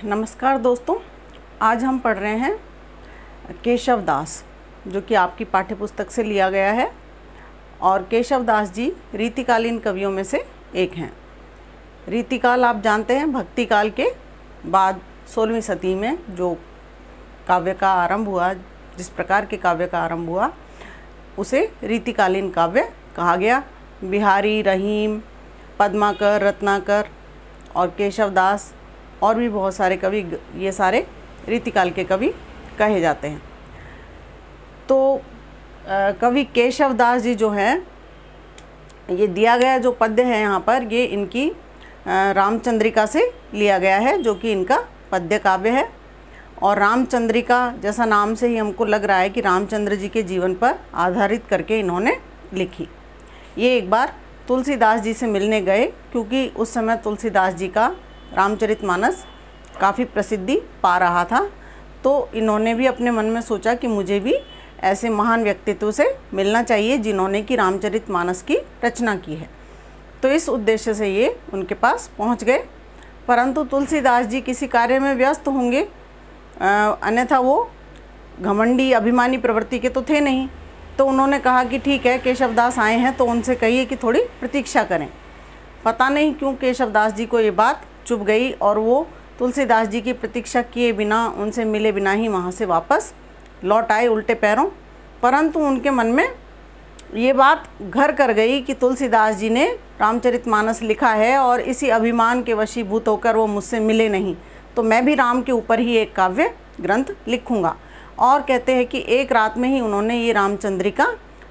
नमस्कार दोस्तों, आज हम पढ़ रहे हैं केशव दास, जो कि आपकी पाठ्य पुस्तक से लिया गया है। और केशव दास जी रीतिकालीन कवियों में से एक हैं। रीतिकाल आप जानते हैं, भक्ति काल के बाद 16वीं शती में जो काव्य का आरंभ हुआ, जिस प्रकार के काव्य का आरंभ हुआ उसे रीतिकालीन काव्य कहा गया। बिहारी, रहीम, पद्माकर, रत्नाकर और केशव दास और भी बहुत सारे कवि, ये सारे रीतिकाल के कवि कहे जाते हैं। तो कवि केशव दास जी जो हैं, ये दिया गया जो पद्य है यहाँ पर, ये इनकी रामचंद्रिका से लिया गया है, जो कि इनका पद्य काव्य है। और रामचंद्रिका जैसा नाम से ही हमको लग रहा है कि रामचंद्र जी के जीवन पर आधारित करके इन्होंने लिखी। ये एक बार तुलसीदास जी से मिलने गए, क्योंकि उस समय तुलसीदास जी का रामचरितमानस काफ़ी प्रसिद्धि पा रहा था। तो इन्होंने भी अपने मन में सोचा कि मुझे भी ऐसे महान व्यक्तित्व से मिलना चाहिए जिन्होंने कि रामचरितमानस की रचना की है। तो इस उद्देश्य से ये उनके पास पहुंच गए, परंतु तुलसीदास जी किसी कार्य में व्यस्त होंगे, अन्यथा वो घमंडी अभिमानी प्रवृत्ति के तो थे नहीं। तो उन्होंने कहा कि ठीक है, केशव दास आए हैं तो उनसे कहिए कि थोड़ी प्रतीक्षा करें। पता नहीं क्यों केशव दास जी को ये बात चुभ गई और वो तुलसीदास जी की प्रतीक्षा किए बिना, उनसे मिले बिना ही वहाँ से वापस लौट आए उल्टे पैरों। परंतु उनके मन में ये बात घर कर गई कि तुलसीदास जी ने रामचरितमानस लिखा है और इसी अभिमान के वशीभूत होकर वो मुझसे मिले नहीं, तो मैं भी राम के ऊपर ही एक काव्य ग्रंथ लिखूँगा। और कहते हैं कि एक रात में ही उन्होंने ये रामचंद्रिका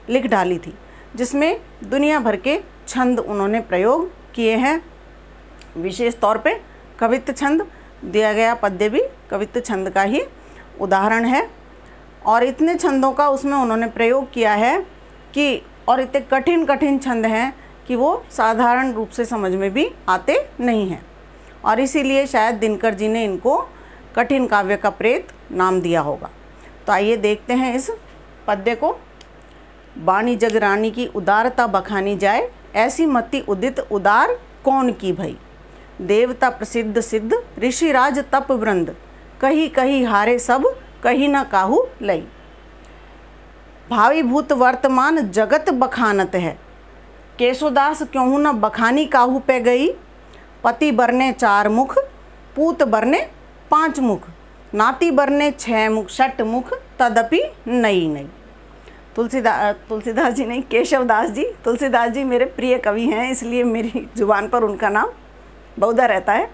लिख डाली थी, जिसमें दुनिया भर के छंद उन्होंने प्रयोग किए हैं। विशेष तौर पे कवित्त छंद, दिया गया पद्य भी कवित्त छंद का ही उदाहरण है। और इतने छंदों का उसमें उन्होंने प्रयोग किया है कि, और इतने कठिन कठिन छंद हैं कि वो साधारण रूप से समझ में भी आते नहीं हैं। और इसीलिए शायद दिनकर जी ने इनको कठिन काव्य का प्रेत नाम दिया होगा। तो आइए देखते हैं इस पद्य को। बाणी जग रानी की उदारता बखानी जाए, ऐसी मति उदित उदार कौन की भई। देवता प्रसिद्ध सिद्ध ऋषिराज तप वृंद, कही कही हारे सब कही न काहू लई। भावीभूत वर्तमान जगत बखानत है, केशवदास क्यों न बखानी काहू पे गई। पति बरने 4 मुख, पूत बरने 5 मुख, नाती बरने 6 मुख, 6 मुख तदपि नई नई। तुलसीदास जी नहीं, केशवदास जी। तुलसीदास जी मेरे प्रिय कवि हैं, इसलिए मेरी जुबान पर उनका नाम बहुधा रहता है।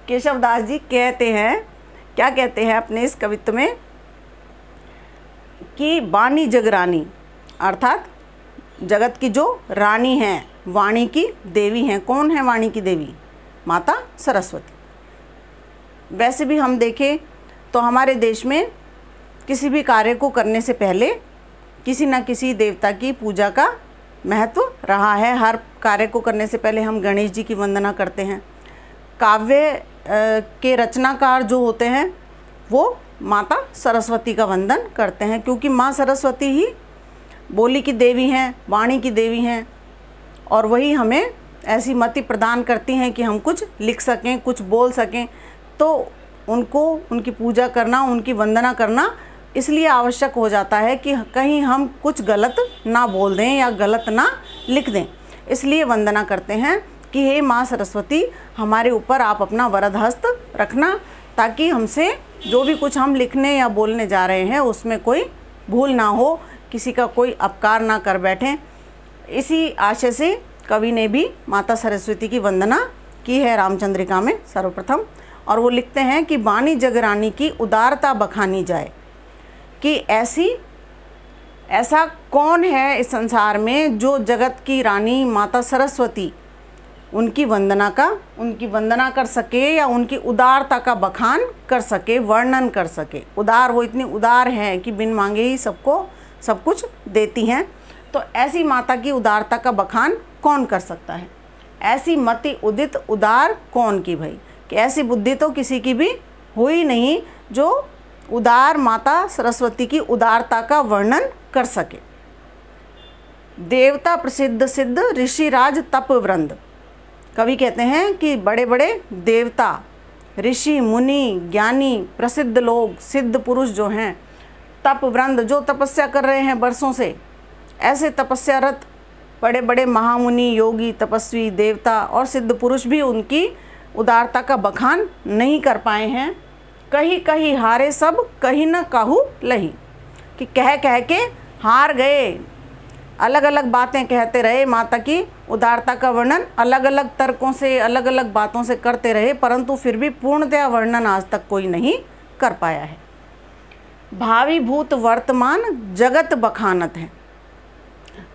केशवदास जी कहते हैं, क्या कहते हैं अपने इस कवित्व में, कि वाणी जग रानी, अर्थात जगत की जो रानी हैं, वाणी की देवी हैं। कौन है वाणी की देवी? माता सरस्वती। वैसे भी हम देखें तो हमारे देश में किसी भी कार्य को करने से पहले किसी न किसी देवता की पूजा का महत्व रहा है। हर कार्य को करने से पहले हम गणेश जी की वंदना करते हैं। काव्य के रचनाकार जो होते हैं वो माता सरस्वती का वंदन करते हैं, क्योंकि माँ सरस्वती ही बोली की देवी हैं, वाणी की देवी हैं, और वही हमें ऐसी मति प्रदान करती हैं कि हम कुछ लिख सकें, कुछ बोल सकें। तो उनको, उनकी पूजा करना, उनकी वंदना करना इसलिए आवश्यक हो जाता है कि कहीं हम कुछ गलत ना बोल दें या गलत ना लिख दें। इसलिए वंदना करते हैं कि हे माँ सरस्वती, हमारे ऊपर आप अपना वरद हस्त रखना, ताकि हमसे जो भी कुछ हम लिखने या बोलने जा रहे हैं उसमें कोई भूल ना हो, किसी का कोई अपकार ना कर बैठें। इसी आशय से कवि ने भी माता सरस्वती की वंदना की है रामचंद्रिका में सर्वप्रथम। और वो लिखते हैं कि बाणी जग रानी की उदारता बखानी जाए, कि ऐसा कौन है इस संसार में जो जगत की रानी माता सरस्वती उनकी वंदना कर सके या उनकी उदारता का बखान कर सके, वर्णन कर सके। उदार, वो इतनी उदार है कि बिन मांगे ही सबको सब कुछ देती हैं। तो ऐसी माता की उदारता का बखान कौन कर सकता है? ऐसी मति उदित उदार कौन की भई, कि ऐसी बुद्धि तो किसी की भी हुई नहीं जो उदार माता सरस्वती की उदारता का वर्णन कर सके। देवता प्रसिद्ध सिद्ध ऋषिराज तप वृंद, कवि कहते हैं कि बड़े बड़े देवता, ऋषि मुनि ज्ञानी प्रसिद्ध लोग सिद्ध पुरुष जो हैं, तप वृंद जो तपस्या कर रहे हैं वर्षों से, ऐसे तपस्यारत बड़े बड़े महामुनि योगी तपस्वी देवता और सिद्ध पुरुष भी उनकी उदारता का बखान नहीं कर पाए हैं। कहीं कहीं हारे सब कहीं न काहू लही, कि कह कह के हार गए, अलग अलग बातें कहते रहे, माता की उदारता का वर्णन अलग अलग तर्कों से अलग अलग बातों से करते रहे, परंतु फिर भी पूर्णतया वर्णन आज तक कोई नहीं कर पाया है। भावी भूत वर्तमान जगत बखानत है।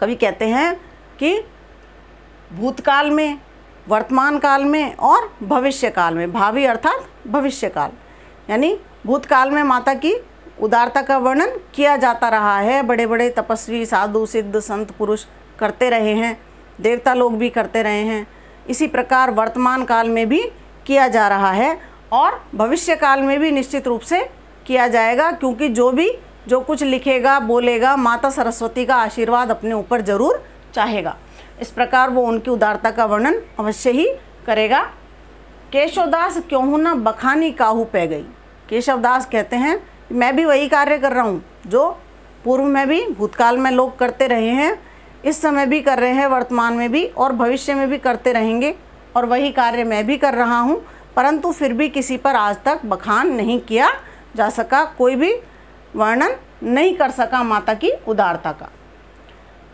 कवि कहते हैं कि भूतकाल में, वर्तमान काल में और भविष्य काल में, भावी अर्थात भविष्य काल, यानी भूतकाल में माता की उदारता का वर्णन किया जाता रहा है। बड़े बड़े तपस्वी साधु सिद्ध संत पुरुष करते रहे हैं, देवता लोग भी करते रहे हैं। इसी प्रकार वर्तमान काल में भी किया जा रहा है और भविष्य काल में भी निश्चित रूप से किया जाएगा, क्योंकि जो कुछ लिखेगा बोलेगा माता सरस्वती का आशीर्वाद अपने ऊपर जरूर चाहेगा। इस प्रकार वो उनकी उदारता का वर्णन अवश्य ही करेगा। केशवदास क्यों न बखानी काहू पै गई। केशवदास कहते हैं मैं भी वही कार्य कर रहा हूँ जो पूर्व में भी भूतकाल में लोग करते रहे हैं, इस समय भी कर रहे हैं, वर्तमान में भी और भविष्य में भी करते रहेंगे, और वही कार्य मैं भी कर रहा हूँ, परंतु फिर भी किसी पर आज तक बखान नहीं किया जा सका, कोई भी वर्णन नहीं कर सका माता की उदारता का।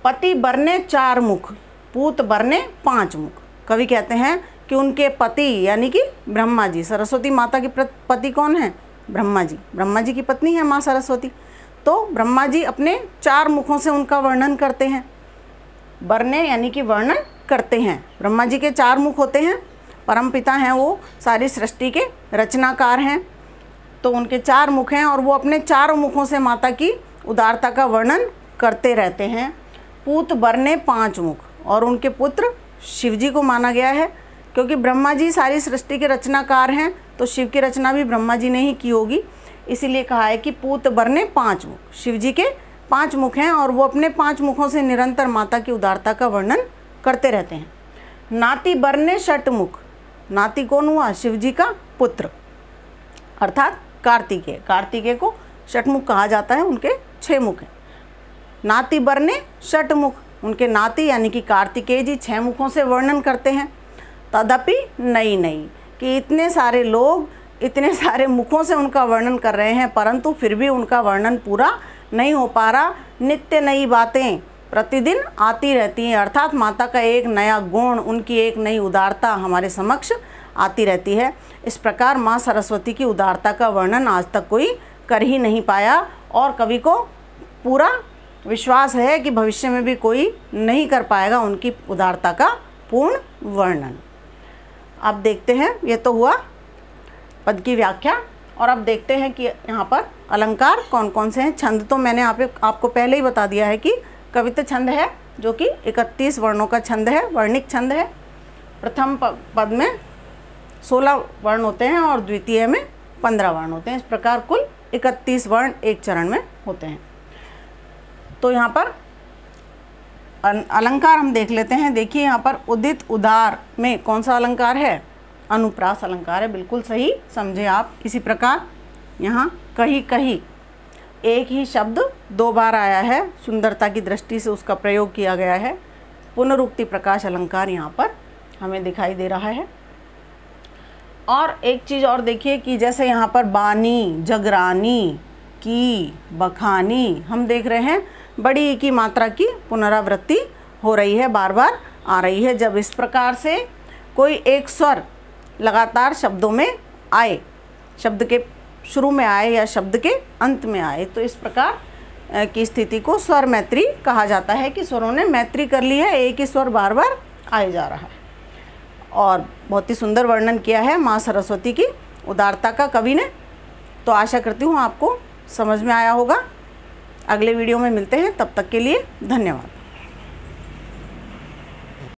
पति बरने 4 मुख, पूत बरने 5 मुख। कवि कहते हैं कि उनके पति यानी कि ब्रह्मा जी, सरस्वती माता के पति कौन है? ब्रह्मा जी। ब्रह्मा जी की पत्नी है माँ सरस्वती। तो ब्रह्मा जी अपने 4 मुखों से उनका वर्णन करते हैं। बरने यानी कि वर्णन करते हैं। ब्रह्मा जी के 4 मुख होते हैं। परमपिता हैं, वो सारी सृष्टि के रचनाकार हैं, तो उनके 4 मुख हैं और वो अपने 4 मुखों से माता की उदारता का वर्णन करते रहते हैं। पूत बरने 5 मुख, और उनके पुत्र शिव जी को माना गया है, क्योंकि ब्रह्मा जी सारी सृष्टि के रचनाकार हैं, तो शिव की रचना भी ब्रह्मा जी ने ही की होगी, इसीलिए कहा है कि पूत बरने 5 मुख। शिव जी के 5 मुख हैं और वो अपने 5 मुखों से निरंतर माता की उदारता का वर्णन करते रहते हैं। नाती बरने 6 मुख। नाती कौन हुआ? शिव जी का पुत्र अर्थात कार्तिकेय। कार्तिकेय को 6 मुख कहा जाता है, उनके 6 मुख हैं। नाती बरने 6 मुख, उनके नाती यानी कि कार्तिकेय जी 6 मुखों से वर्णन करते हैं। तदपि नहीं कि इतने सारे लोग इतने सारे मुखों से उनका वर्णन कर रहे हैं, परंतु फिर भी उनका वर्णन पूरा नहीं हो पा रहा। नित्य नई बातें प्रतिदिन आती रहती हैं, अर्थात माता का एक नया गुण, उनकी एक नई उदारता हमारे समक्ष आती रहती है। इस प्रकार माँ सरस्वती की उदारता का वर्णन आज तक कोई कर ही नहीं पाया, और कवि को पूरा विश्वास है कि भविष्य में भी कोई नहीं कर पाएगा उनकी उदारता का पूर्ण वर्णन। अब देखते हैं, ये तो हुआ पद की व्याख्या, और अब देखते हैं कि यहाँ पर अलंकार कौन कौन से हैं। छंद तो मैंने आपको पहले ही बता दिया है कि कवित्त छंद है, जो कि 31 वर्णों का छंद है, वर्णिक छंद है। प्रथम पद में 16 वर्ण होते हैं और द्वितीय में 15 वर्ण होते हैं। इस प्रकार कुल 31 वर्ण एक चरण में होते हैं। तो यहाँ पर अलंकार हम देख लेते हैं। देखिए यहाँ पर उदित उदार में कौन सा अलंकार है? अनुप्रास अलंकार है, बिल्कुल सही समझे आप। इसी प्रकार यहाँ कहीं कहीं एक ही शब्द 2 बार आया है, सुंदरता की दृष्टि से उसका प्रयोग किया गया है। पुनरुक्ति प्रकाश अलंकार यहाँ पर हमें दिखाई दे रहा है। और एक चीज़ और देखिए कि जैसे यहाँ पर बानी, जगरानी, की, बखानी, हम देख रहे हैं बड़ी की मात्रा की पुनरावृत्ति हो रही है, बार बार आ रही है। जब इस प्रकार से कोई एक स्वर लगातार शब्दों में आए, शब्द के शुरू में आए या शब्द के अंत में आए, तो इस प्रकार की स्थिति को स्वर मैत्री कहा जाता है कि स्वरों ने मैत्री कर ली है, एक ही स्वर बार बार आए जा रहा है। और बहुत ही सुंदर वर्णन किया है माँ सरस्वती की उदारता का कवि ने। तो आशा करती हूँ आपको समझ में आया होगा। अगले वीडियो में मिलते हैं, तब तक के लिए धन्यवाद।